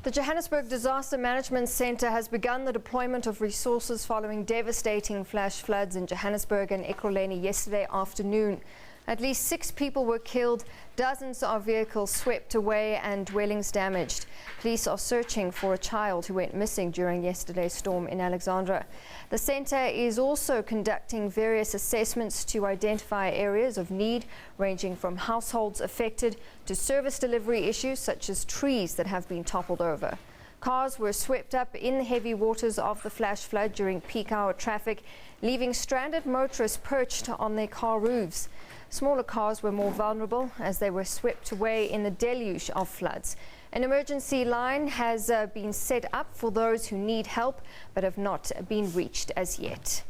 The Johannesburg Disaster Management Centre has begun the deployment of resources following devastating flash floods in Johannesburg and Ekurhuleni yesterday afternoon. At least 6 people were killed, dozens of vehicles swept away and dwellings damaged. Police are searching for a child who went missing during yesterday's storm in Alexandra. The centre is also conducting various assessments to identify areas of need, ranging from households affected to service delivery issues such as trees that have been toppled over. Cars were swept up in the heavy waters of the flash flood during peak hour traffic, leaving stranded motorists perched on their car roofs. Smaller cars were more vulnerable as they were swept away in the deluge of floods. An emergency line has been set up for those who need help but have not been reached as yet.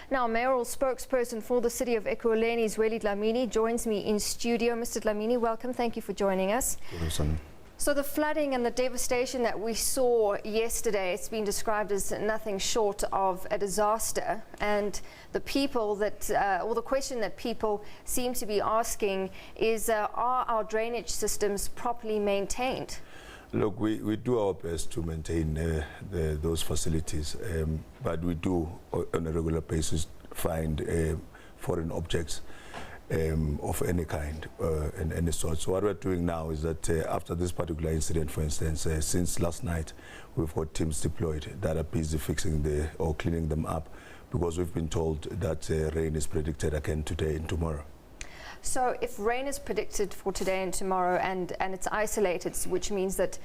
Now, mayoral spokesperson for the city of Ekurhuleni, Zweli Dlamini, joins me in studio. Mr. Dlamini, welcome. Thank you for joining us. So the flooding and the devastation that we saw yesterday, it's been described as nothing short of a disaster. And the people that, or the question that people seem to be asking is, are our drainage systems properly maintained? Look, we do our best to maintain those facilities, but we do on a regular basis find foreign objects of any kind and any sort. So what we're doing now is that after this particular incident, for instance, since last night, we've got teams deployed that are busy fixing or cleaning them up, because we've been told that rain is predicted again today and tomorrow. So if rain is predicted for today and tomorrow and it's isolated, which means that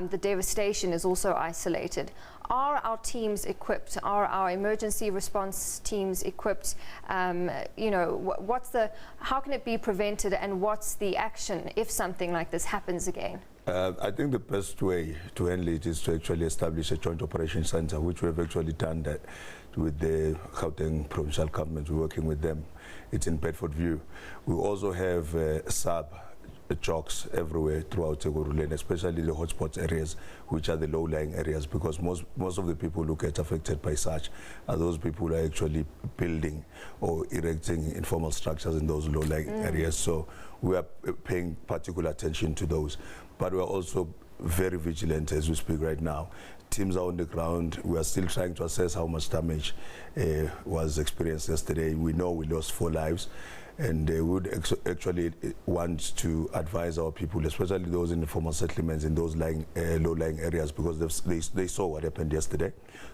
the devastation is also isolated, are our teams equipped? Are our emergency response teams equipped? You know, how can it be prevented, and what's the action if something like this happens again? I think the best way to handle it is to actually establish a joint operations center, which we have actually done that with the Gauteng provincial government. We're working with them. It's in Bedford View. We also have sub-jocks everywhere throughout Ekurhuleni, especially the hotspot areas, which are the low-lying areas, because most of the people who get affected by such are those people who are actually building or erecting informal structures in those low-lying areas. So we are paying particular attention to those. But we are also very vigilant as we speak right now. Teams are on the ground. We are still trying to assess how much damage was experienced yesterday. We know we lost 4 lives, and we would actually want to advise our people, especially those in the former settlements in those low-lying areas, because they saw what happened yesterday,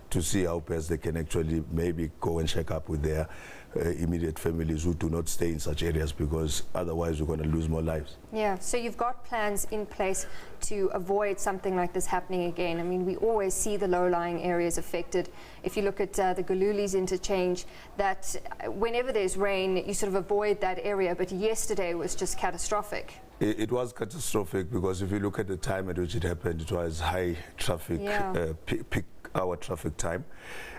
to see how best they can actually maybe go and check up with their immediate families who do not stay in such areas, because otherwise we're going to lose more lives. Yeah, so you've got plans in place to avoid something like this happening again. I mean, we always see the low-lying areas affected. If you look at the Galulis interchange, that whenever there's rain, you sort of avoid that area, but yesterday was just catastrophic. It was catastrophic, because if you look at the time at which it happened, it was high traffic, peak hour traffic time.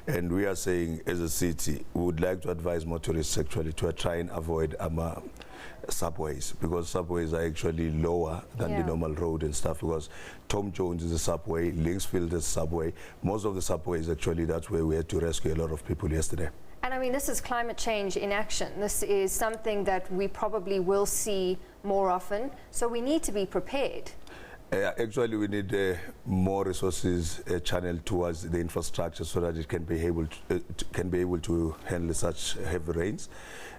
And we are saying, as a city, we would like to advise motorists actually to try and avoid subways, because subways are actually lower than the normal road and stuff, because Tom Jones is a subway, Linksfield is a subway. Most of the subways, actually, that's where we had to rescue a lot of people yesterday. And I mean, this is climate change in action. This is something that we probably will see more often, so we need to be prepared. Actually, we need more resources channeled towards the infrastructure so that it can be able to handle such heavy rains.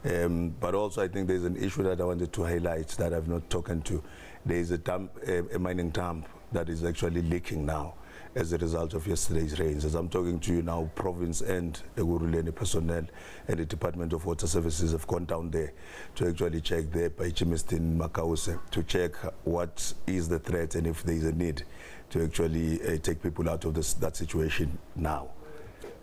But also, I think there's an issue that I wanted to highlight that I've not spoken to. There is a mining dump that is actually leaking now as a result of yesterday's rains. As I'm talking to you now, province and Ekurhuleni personnel and the Department of Water Services have gone down there to actually check there by Chimistin Makause to check what is the threat and if there is a need to actually take people out of that situation now.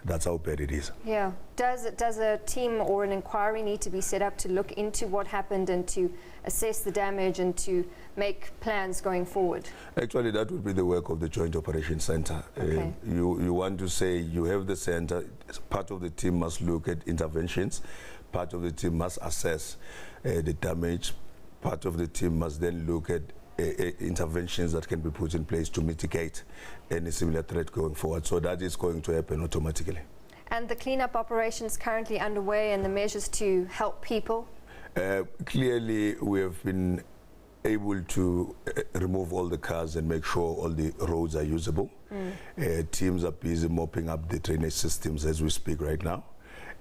That's how bad it is. Yeah. Does a team or an inquiry need to be set up to look into what happened and to assess the damage and to make plans going forward? Actually, that would be the work of the Joint Operations Centre. Okay. You want to say you have the centre, part of the team must look at interventions, part of the team must assess the damage, part of the team must then look at interventions that can be put in place to mitigate any similar threat going forward. So that is going to happen automatically. And the cleanup operations currently underway and the measures to help people? Clearly, we have been able to remove all the cars and make sure all the roads are usable. Teams are busy mopping up the drainage systems as we speak right now.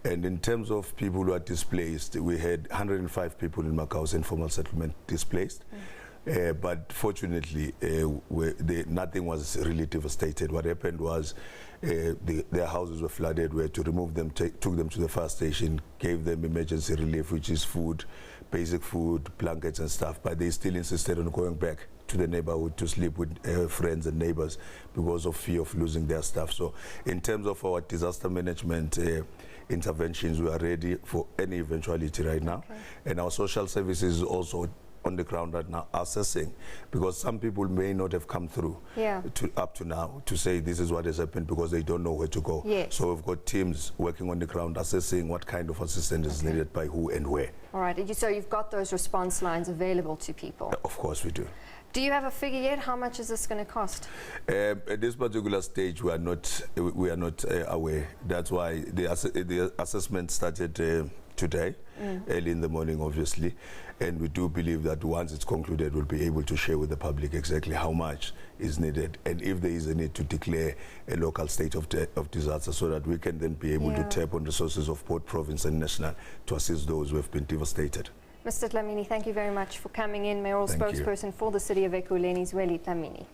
And in terms of people who are displaced, we had 105 people in Macau's informal settlement displaced. But fortunately, nothing was really devastated. What happened was their houses were flooded. We had to remove them, took them to the fire station, gave them emergency relief, which is food, basic food, blankets and stuff. But they still insisted on going back to the neighborhood to sleep with friends and neighbors because of fear of losing their stuff. So in terms of our disaster management interventions, we are ready for any eventuality right now. And our social services is also on the ground right now assessing, because some people may not have come through up to now to say this is what has happened because they don't know where to go. So we've got teams working on the ground assessing what kind of assistance is needed by who and where. All right, so you've got those response lines available to people? Of course we do. Do you have a figure yet? How much is this going to cost? At this particular stage, we are not aware. That's why the assessment started today, early in the morning, obviously. And we do believe that once it's concluded, we'll be able to share with the public exactly how much is needed and if there is a need to declare a local state of disaster, so that we can then be able to tap on resources of both province and national to assist those who have been devastated. Mr. Dlamini, thank you very much for coming in. Mayoral spokesperson for the city of Ekurhuleni, Dlamini.